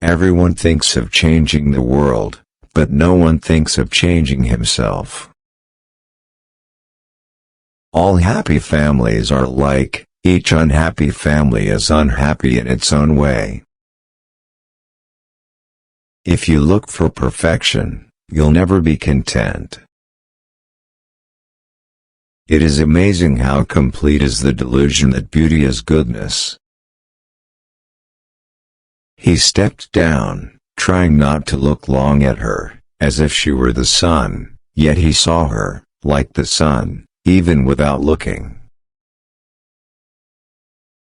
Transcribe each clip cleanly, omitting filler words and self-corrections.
Everyone thinks of changing the world, but no one thinks of changing himself. All happy families are alike, each unhappy family is unhappy in its own way. If you look for perfection, you'll never be content. It is amazing how complete is the delusion that beauty is goodness. He stepped down, trying not to look long at her, as if she were the sun, yet he saw her, like the sun, even without looking.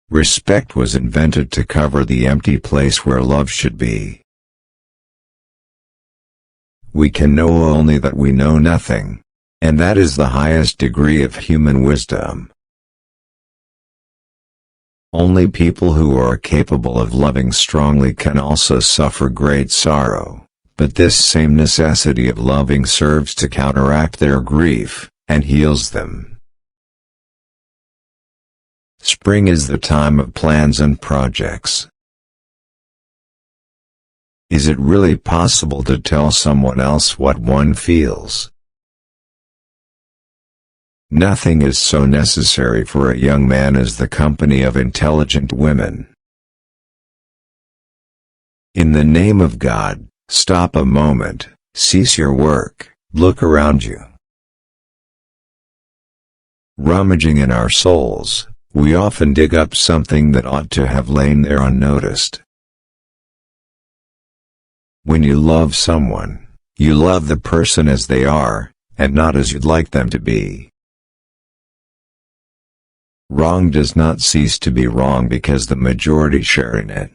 Respect was invented to cover the empty place where love should be. We can know only that we know nothing, and that is the highest degree of human wisdom. Only people who are capable of loving strongly can also suffer great sorrow, but this same necessity of loving serves to counteract their grief, and heals them. Spring is the time of plans and projects. Is it really possible to tell someone else what one feels? Nothing is so necessary for a young man as the company of intelligent women. In the name of God, stop a moment, cease your work, look around you. Rummaging in our souls, we often dig up something that ought to have lain there unnoticed. When you love someone, you love the person as they are, and not as you'd like them to be. Wrong does not cease to be wrong because the majority share in it.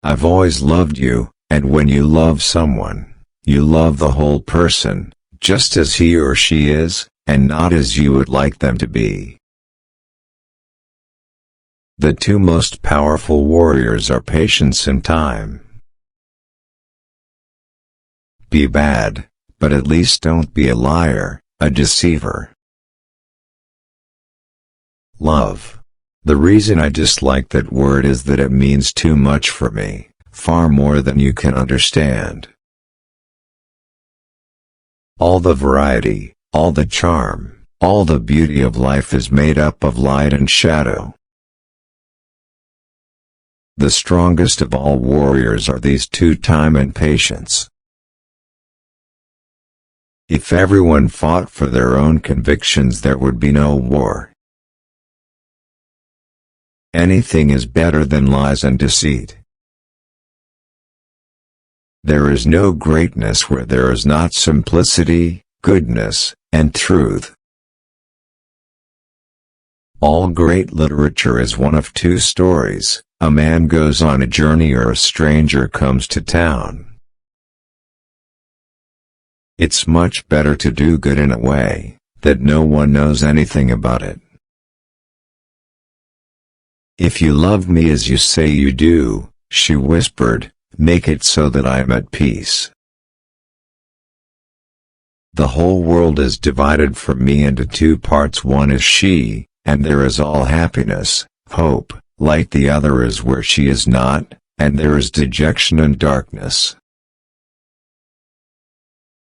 I've always loved you, and when you love someone, you love the whole person, just as he or she is, and not as you would like them to be. The two most powerful warriors are patience and time. Be bad, but at least don't be a liar, a deceiver. Love. The reason I dislike that word is that it means too much for me, far more than you can understand. All the variety, all the charm, all the beauty of life is made up of light and shadow. The strongest of all warriors are these two, time and patience. If everyone fought for their own convictions, there would be no war. Anything is better than lies and deceit. There is no greatness where there is not simplicity, goodness, and truth. All great literature is one of two stories: a man goes on a journey or a stranger comes to town. It's much better to do good in a way that no one knows anything about it. If you love me as you say you do, she whispered, make it so that I am at peace. The whole world is divided from me into two parts. One is she, and there is all happiness, hope, light. The other is where she is not, and there is dejection and darkness.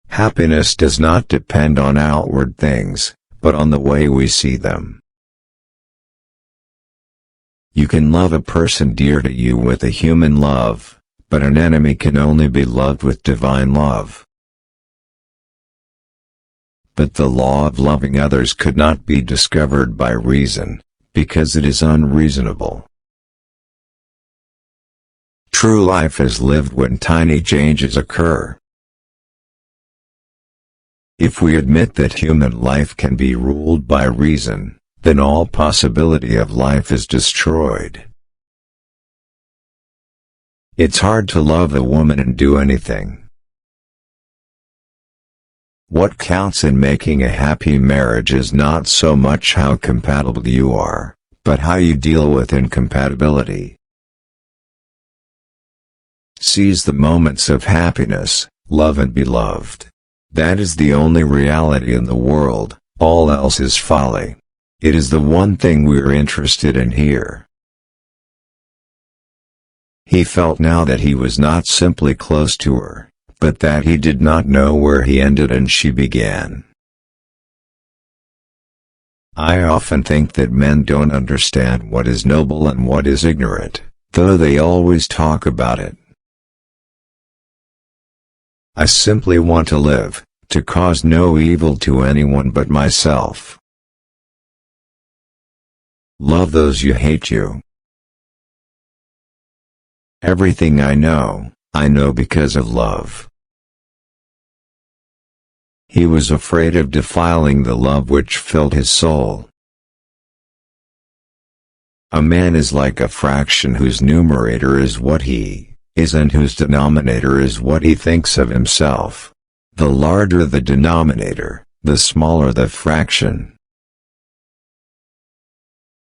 Happiness does not depend on outward things, but on the way we see them. You can love a person dear to you with a human love, but an enemy can only be loved with divine love. But the law of loving others could not be discovered by reason, because it is unreasonable. True life is lived when tiny changes occur. If we admit that human life can be ruled by reason, then all possibility of life is destroyed. It's hard to love a woman and do anything. What counts in making a happy marriage is not so much how compatible you are, but how you deal with incompatibility. Seize the moments of happiness, love and be loved. That is the only reality in the world, all else is folly. It is the one thing we're interested in here. He felt now that he was not simply close to her, but that he did not know where he ended and she began. I often think that men don't understand what is noble and what is ignorant, though they always talk about it. I simply want to live, to cause no evil to anyone but myself. Love those who hate you. Everything I know because of love. He was afraid of defiling the love which filled his soul. A man is like a fraction whose numerator is what he is and whose denominator is what he thinks of himself. The larger the denominator, the smaller the fraction.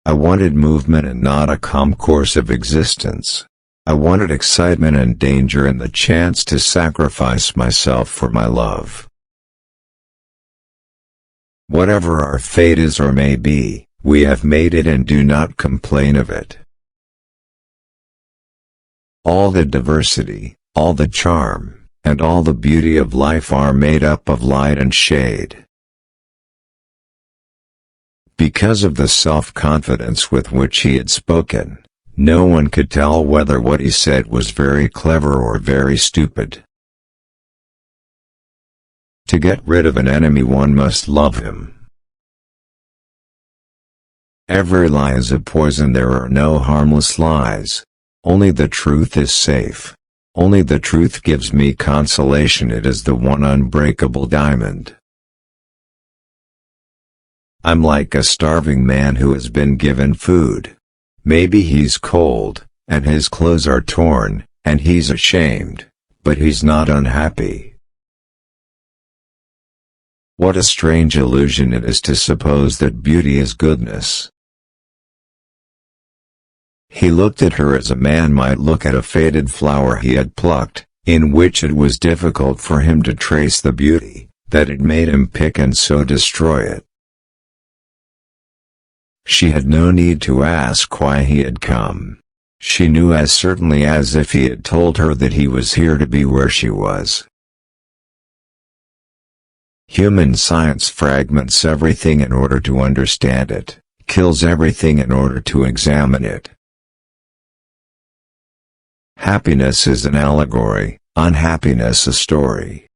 I wanted movement and not a calm course of existence. I wanted excitement and danger and the chance to sacrifice myself for my love. Whatever our fate is or may be, we have made it and do not complain of it. All the diversity, all the charm, and all the beauty of life are made up of light and shade. Because of the self-confidence with which he had spoken, no one could tell whether what he said was very clever or very stupid. To get rid of an enemy one must love him. Every lie is a poison. There are no harmless lies. Only the truth is safe. Only the truth gives me consolation. It is the one unbreakable diamond. I'm like a starving man who has been given food. Maybe he's cold, and his clothes are torn, and he's ashamed, but he's not unhappy. What a strange illusion it is to suppose that beauty is goodness. He looked at her as a man might look at a faded flower he had plucked, in which it was difficult for him to trace the beauty, that it made him pick and so destroy it. She had no need to ask why he had come. She knew as certainly as if he had told her that he was here to be where she was. Human science fragments everything in order to understand it, kills everything in order to examine it. Happiness is an allegory, unhappiness a story.